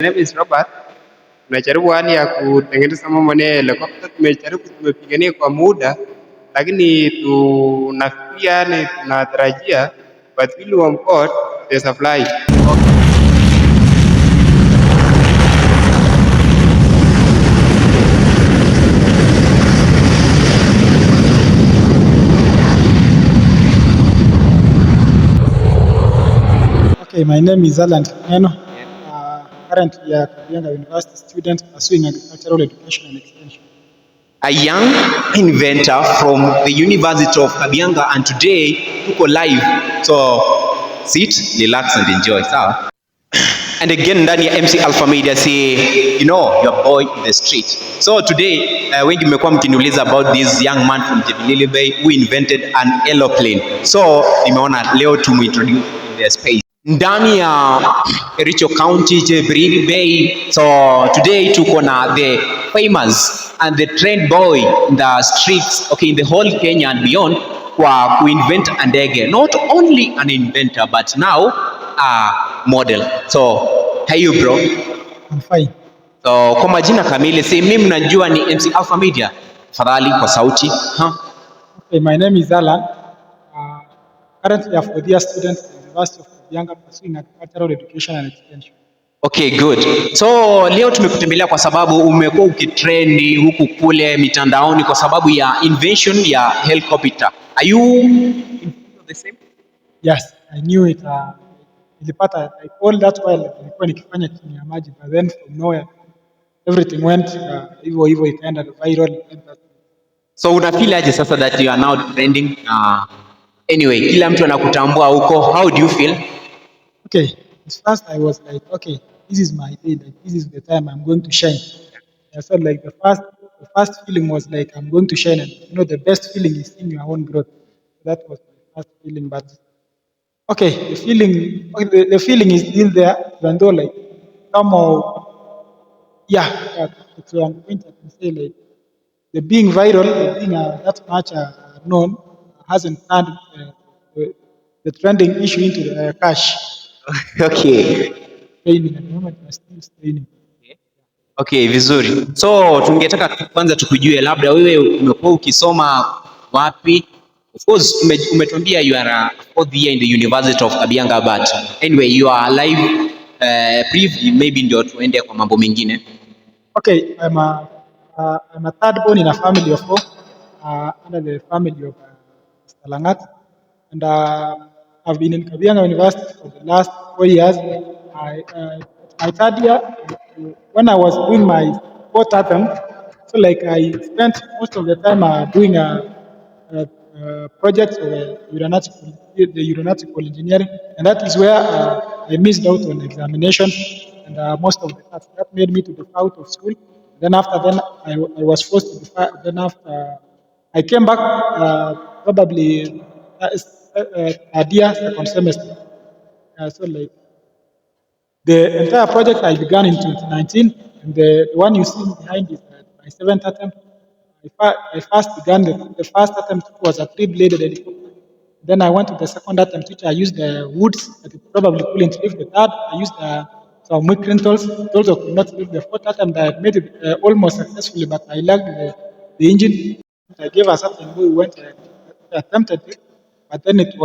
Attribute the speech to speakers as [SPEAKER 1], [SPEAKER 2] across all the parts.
[SPEAKER 1] My name is Robert. Tunajaribu hali ya kutengeneza mambo na helicopter. Tumepigania kwa muda, lakini tunafikiria, yani tunatarajia, but really on board there's a fly.
[SPEAKER 2] Okay, my name is Alan Kineno. Currently a Kabianga University student pursuing agricultural education and extension.
[SPEAKER 3] A young inventor from the University of Kabianga, and today tuko live, so sit, relax and enjoy. Sawa. And again ndani ya MC Alpha Media, say your boy in the street. So today wengi mmekuwa mkiniuliza about this young man from Jubilee Bay who invented an aeroplane. So nimeona leo tumuintroduce in the space ndani ya Kericho County, Jubilee Bay. So today tuko na the famous and the trend boy in the streets, okay, in the whole Kenya and beyond, kwa kuinvent a ndege. Not only an inventor but now a model. So how you bro?
[SPEAKER 2] I'm fine.
[SPEAKER 3] So kwa majina kamili, si mimi mnajua ni MC Alpha Media. Tafadhali kwa sauti.
[SPEAKER 2] Okay, my name is Alan. Currently a fourth-year student at the University of Kabianga pursuing agricultural education and extension.
[SPEAKER 3] Okay, good. So leo tumekutembelea kwa sababu umekuwa ukitrendi huku kule mitandaoni kwa sababu ya invention ya helicopter. Are you the same?
[SPEAKER 2] Yes, I knew it. Nilipata all that while nilikuwa nikifanya chini ya maji, but then from nowhere everything went hivyo ikaenda viral.
[SPEAKER 3] So una feel aje sasa that you are now trending? Anyway, kila mtu anakutambua huko. How do you feel?
[SPEAKER 2] Okay, at first I was like, okay, this is my day, like this is the time I'm going to shine. I felt like the first feeling was like I'm going to shine, and the best feeling is seeing your own growth. That was my first feeling, but okay, the feeling is still there, even though like somehow, to a point I can say like the being viral, the being that much known, hasn't turned the trending issue into the cash.
[SPEAKER 3] Okay.
[SPEAKER 2] Training at the moment, we're still training.
[SPEAKER 3] Okay, vizuri. So tungetaka kwanza tukujue, labda wewe umekuwa ukisoma wapi? Of course umetuambia you are a fourth year in the University of Kabianga, but anyway you are alive. Briefly maybe ndio tuende kwa mambo mengine.
[SPEAKER 2] Okay, I'm a third born in a family of four, under the family of Mr. Langat, and I've been in Kabianga University for the last 4 years. My third year, when I was doing my fourth attempt, so like I spent most of the time doing projects of the aeronautical engineering, and that is where I missed out on examinations and most of the class. That made me to drop out of school. Then I was forced to defer. Then after I came back, probably a year second semester. So like the entire project I began in 2019, and the one you see behind is my seventh attempt. I first began the first attempt was a three-bladed helicopter. Then I went to the second attempt, which I used the woods that it probably couldn't lift. The third, I used some weak rentals. It also could not lift. The fourth attempt, I made it almost successfully, but I lagged the engine. I gave us something. We went attempted it, but then it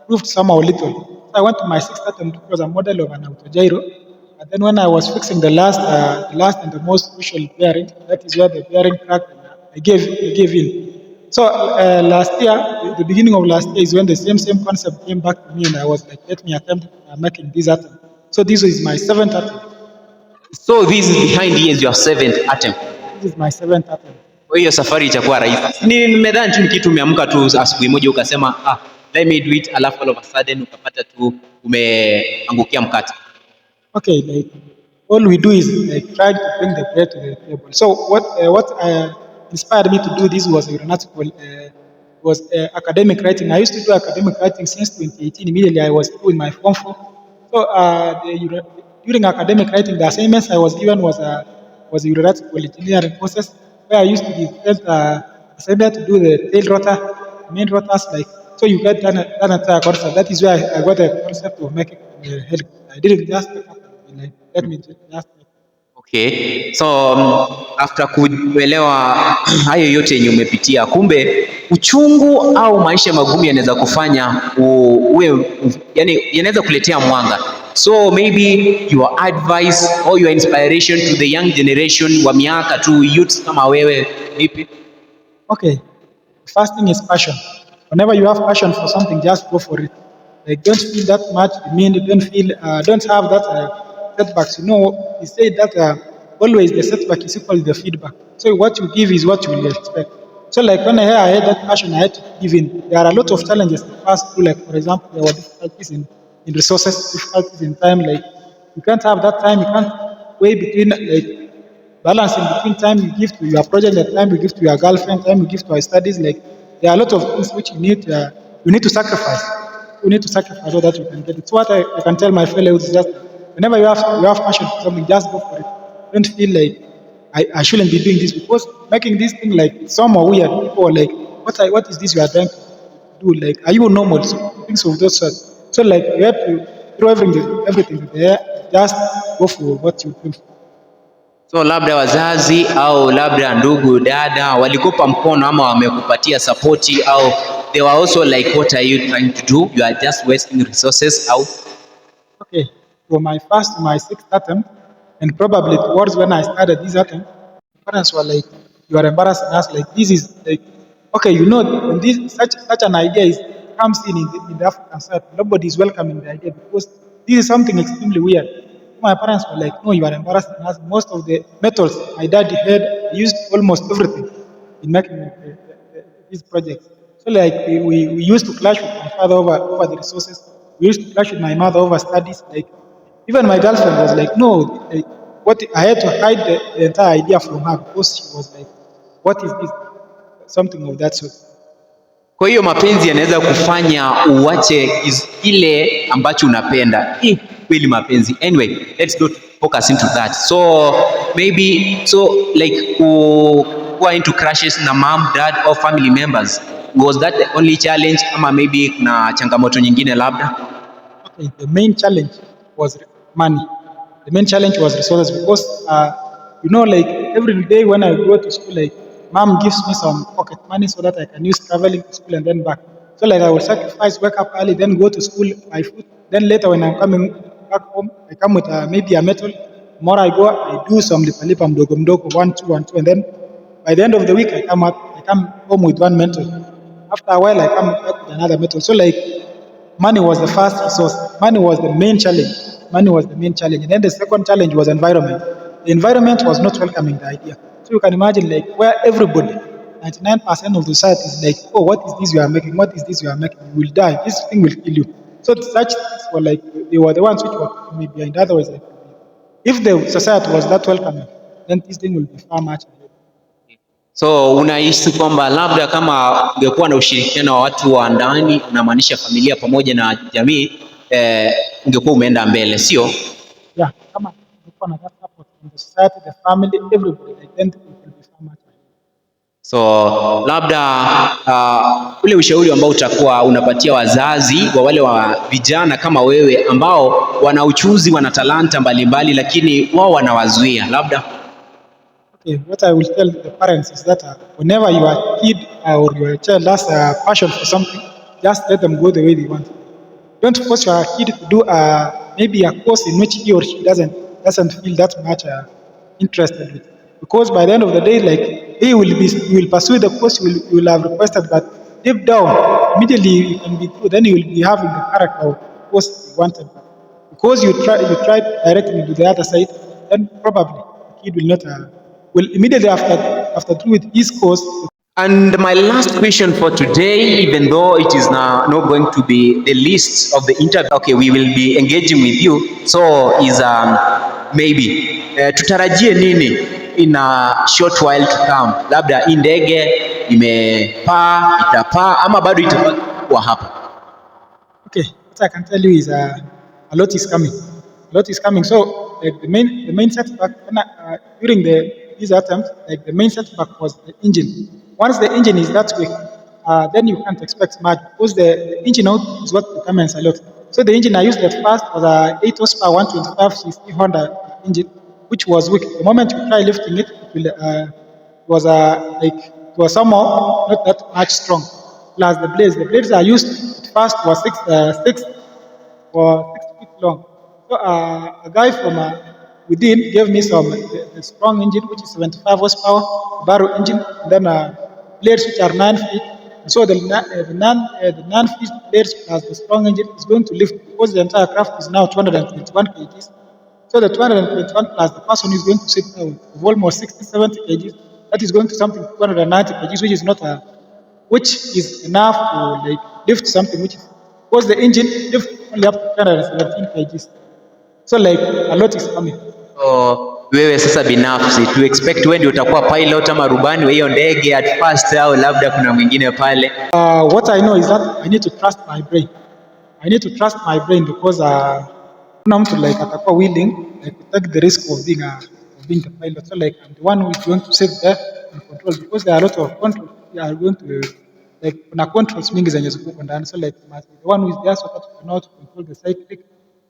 [SPEAKER 2] proved somehow little. So I went to my sixth attempt, which was a model of an autogyro. But then when I was fixing the last and the most crucial bearing, that is where the bearing cracked. I gave in. So last year, the beginning of last year is when the same concept came back to me, and I was like, let me attempt making this attempt. So this is my seventh attempt.
[SPEAKER 3] So this is behind you is your seventh attempt.
[SPEAKER 2] This is my seventh attempt.
[SPEAKER 3] Kwa hiyo safari itakuwa rahisi. Nimedhani tu ni kitu umeamka tu asubuhi moja ukasema let me do it, alafu all of a sudden ukapata tu umeangukia mkate.
[SPEAKER 2] Okay, like all we do is like try to bring the bread to the table. So what inspired me to do this was academic writing. I used to do academic writing since 2018. Immediately I was doing my Form 4. So during academic writing, the assignments I was given was aeronautical engineering process, where I used to be assignment to do the tail rotor, main rotors, like so you get an entire concept. That is where I got the concept of making the helicopter. I didn't just like Let me just.
[SPEAKER 3] Okay, so after kuelewa hayo yote yenye umepitia, kumbe uchungu au maisha magumu yanaweza kufanya uwe, yani yanaweza kuletea mwanga. So maybe your advice or your inspiration to the young generation wa miaka tu youths kama wewe vipi?
[SPEAKER 2] Okay, first thing is passion. Whenever you have passion for something, just go for it. Like, don't feel that much demeaned. Don't have that setbacks. You know, he said that always the setback is equal to the feedback. So what you give is what you will expect. So like when I had that passion, I had to give in. There are a lot of challenges to pass through. Like for example, there were difficulties in resources, difficulties in time. Like you can't have that time. You can't weigh between like balancing between time you give to your project and time you give to your girlfriend, time you give to your studies. Like there are a lot of things which you need to sacrifice. You need to sacrifice so that you can get it. So what I can tell my fellow is just whenever you have passion for something, just go for it. Don't feel like I shouldn't be doing this because making this thing like somehow weird. People are like, what is this you are trying to do? Like, are you normal? So things of those sorts. So like you have to throw everything there. Just go for what you do.
[SPEAKER 3] So labda wazazi au labda ndugu dada walikupa mkono ama wamekupatia sapoti, au they were also like, what are you trying to do, you are just wasting resources, au
[SPEAKER 2] Okay, for my first, my sixth attempt, and probably towards when I started this attempt, parents were like, "You are embarrassing us. Like this is like, okay, you know, when this such an idea comes in the African side, nobody is welcoming the idea because this is something extremely weird." My parents were like, "No, you are embarrassing us. Most of the methods my dad had used almost everything in making these projects. So like we used to clash with my father over the resources. We used to clash with my mother over studies. Like even my girlfriend was like, no, like, what I had to hide the entire idea from her because she was like, what is this? Something of that sort.
[SPEAKER 3] kwa hiyo mapenzi yanaweza kufanya uache ile ambacho unapenda. Kweli mapenzi. Anyway, let's not focus into that. So maybe so like go into crashes na mom, dad or family members, was that the only challenge ama maybe kuna changamoto nyingine labda?
[SPEAKER 2] Okay, the main challenge was money. The main challenge was resources because, like every day when I go to school, like mom gives me some pocket money so that I can use traveling to school and then back. So like I will sacrifice, wake up early, then go to school, buy food. Then later when I'm coming back home, I come with maybe a metal. Tomorrow I go, I do some lipa mdogo mdogo, 1, 2, 1, 2, and then by the end of the week I come home with one metal. After a while I come back with another metal. So like money was the first resource. Money was the main challenge. Money was the main challenge. And then the second challenge was environment. The environment was not welcoming the idea. So you can imagine like where everybody, 99% of the society is like, oh, what is this you are making? What is this you are making? You will die. This thing will kill you. So such things were like, they were the ones which were maybe behind. Otherwise, like, if the society was that welcoming, then this thing will be far much ahead.
[SPEAKER 3] So unahisi kwamba labda kama ungekuwa na ushirikiano wa watu wa ndani, unamaanisha familia pamoja na jamii, ungekuwa umeenda mbele, sio?
[SPEAKER 2] Yeah, kama ungekuwa na that support from the society, the family, everybody, like then it will be far much ahead.
[SPEAKER 3] So labda ule ushauri ambao utakuwa unapatia wazazi wa wale wa vijana kama wewe ambao wana uchuzi, wana talanta mbalimbali, lakini wao wanawazuia labda.
[SPEAKER 2] Okay, what I will tell the parents is that whenever your kid or your child has a passion for something, just let them go the way they want. Don't force your kid to do maybe a course in which he or she doesn't feel that much interested with. Because by the end of the day, like he will pursue the course you will have requested, but deep down, immediately you can be through, then you will be having the character of the course you wanted. Because you tried directly to the other side, then probably the kid will not will immediately after through with his course.
[SPEAKER 3] And my last question for today, even though it is now not going to be the list of the interview, okay, we will be engaging with you, so is maybe tutarajie nini in a short while to come? Labda hii ndege imepaa, itapaa ama bado itabaki kuwa hapa?
[SPEAKER 2] Okay, what I can tell you is a lot is coming. A lot is coming. So like the main setback during this attempt, like the main setback was the engine. Once the engine is that way, then you can't expect much because the engine out is what determines a lot. So the engine I used at first was a 8 horsepower 125 cc Honda engine, which was weak. The moment you try lifting it, it was somehow not that much strong. Plus the blades I used at first was 6 feet long. So a guy from within gave me the strong engine, which is 75 horsepower, barrel engine, and then blades which are 9 feet. So the 9 feet blades plus the strong engine is going to lift because the entire craft is now 221 kgs. So the 221 plus the person is going to sit down with almost 60, 70 kgs. That is going to something 290 kgs, which is enough to like lift something which is because the engine lift only up to 217 kgs. So like a lot is coming.
[SPEAKER 3] So wewe sasa binafsi tu expect wewe ndio utakuwa pilot ama rubani wa hiyo ndege at first, au labda kuna mwingine pale?
[SPEAKER 2] What I know is that I need to trust my brain. I need to trust my brain because kuna mtu like atakuwa willing like to take the risk of being the pilot. So like I'm the one who is going to sit there and control because there are a lot of controls. You are going to like kuna controls mingi zenye ziko ndani. So like you must be the one who is there so that you know how to control the cyclic,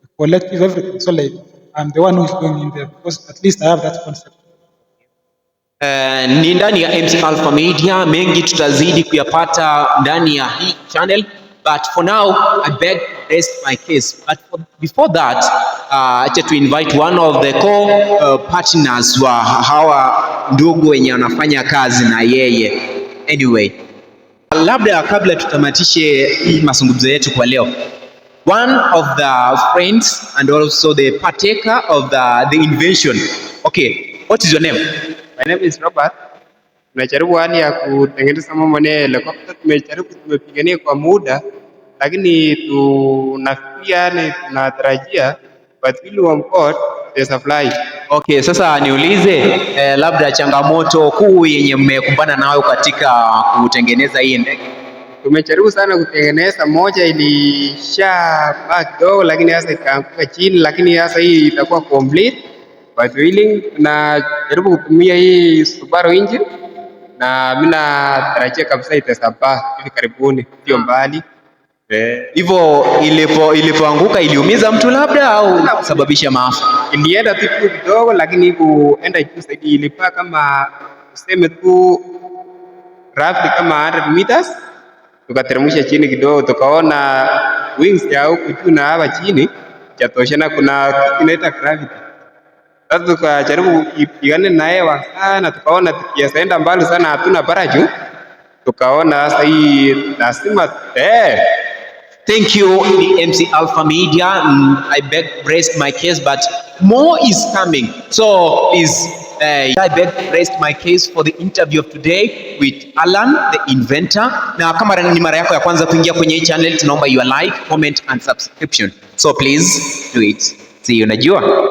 [SPEAKER 2] the collective, everything. So like I'm the one who is going in there because at least I have that concept.
[SPEAKER 3] Ni ndani ya MC Alpha Media, mengi tutazidi kuyapata ndani ya hii channel, but for now I beg to rest my case. But before that, acha to invite one of the partners wa hawa ndugu wenye wanafanya kazi na yeye. Anyway, labda kabla tutamatishe hii mazungumzo yetu kwa leo, one of the friends and also the partaker of the invention. Okay, what is your name?
[SPEAKER 1] My name is Robert. Tunajaribu hali ya kutengeneza mambo ya helicopter, tumepigania kwa muda, lakini tunafikia tunatarajia but will on board there's a fly.
[SPEAKER 3] Okay, sasa niulize labda changamoto kuu yenye mmekumbana nayo katika kutengeneza hii ndege?
[SPEAKER 1] Tumejaribu sana kutengeneza, moja ilisha kidogo, lakini sasa ikaanguka chini, lakini sasa hii itakuwa complete. But willing na jaribu kutumia hii Subaru engine na mimi natarajia kabisa itasambaa hivi karibuni, sio mbali.
[SPEAKER 3] Hivyo ilipoanguka iliumiza mtu labda au kusababisha maafa?
[SPEAKER 1] Ilienda tu kidogo, lakini kuenda juu zaidi ilipaa kama useme tu roughly kama 100 meters. Tukateremsha chini kidogo, tukaona wings ya huku juu na hapa chini chatoshana, kuna inaita gravity. Sasa tukajaribu kupigana na hewa sana, tukaona tukienda mbali sana hatuna parachute. Tukaona sasa hii lazima
[SPEAKER 3] Thank you, the MC Alpha Media. I beg rest my case, but more is coming. So please, I beg rest my case for the interview of today with Alan, the inventor. Na kama ni mara yako ya kwanza kuingia kwenye hii channel, tunaomba you like, comment and subscription. So please do it. See you, najua.